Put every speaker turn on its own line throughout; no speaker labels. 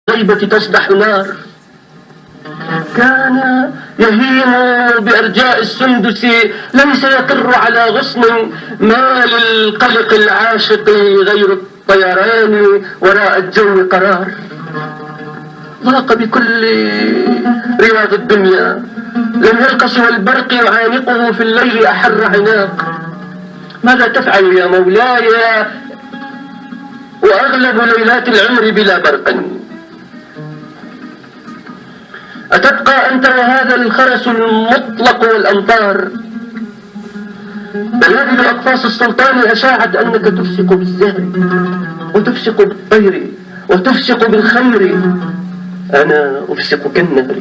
الغيبة تصدح نار. كان يهيم بأرجاء السندس، ليس يقر على غصن، ما للقلق العاشق غير الطيران وراء الجو قرار. ضاق بكل رياض الدنيا، لم يلق سوى البرق يعانقه في الليل أحر عناق. ماذا تفعل يا مولاي وأغلب ليلات العمر بلا برق؟ أتبقى أنت وهذا الخرس المطلق والأمطار؟ بلادل أقفاص السلطان أشاعت أنك تفسق بالزهر وتفسق بالطير وتفسق بالخمر. أنا أفسق كالنهر،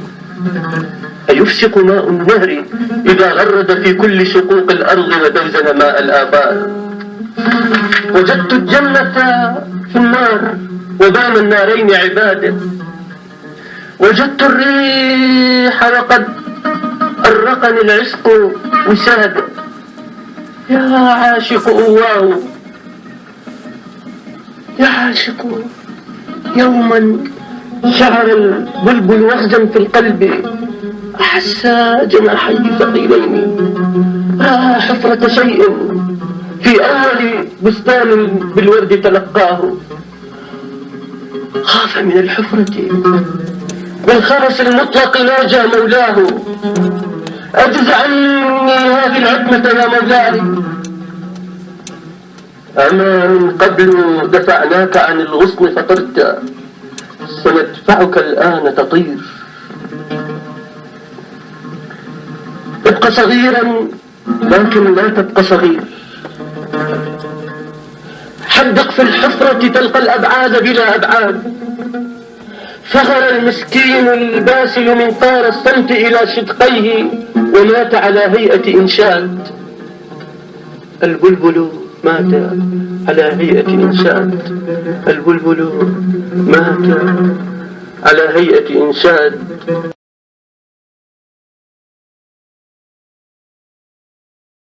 أيفسق ماء النهر إذا غرد في كل شقوق الأرض ودوزن ماء الآبار. وجدت الجنة في النار وبين النارين عبادة. وجدت الريح وقد أرقني العشق وسادة. يا عاشق أواه، يا عاشق، يوما شعر البلبل وخزا في القلب، أحس جناحي ثقيلين، رأى حفرة شيء في أول بستان بالورد تلقاه. خاف من الحفرة، بالخرس المطلق ناجى مولاه. أجز عني هذه العتمة يا مولاي، أما من قبل دفعناك عن الغصن فطرت، سندفعك الآن تطير. ابق صغيرا لكن لا تبق صغير. حدق في الحفرة تلقى الأبعاد بلا أبعاد. فغر المسكين الباسل من طار الصمت إلى شدقيه ومات على هيئة إنشاد. البلبل مات على هيئة إنشاد. البلبل مات على هيئة إنشاد.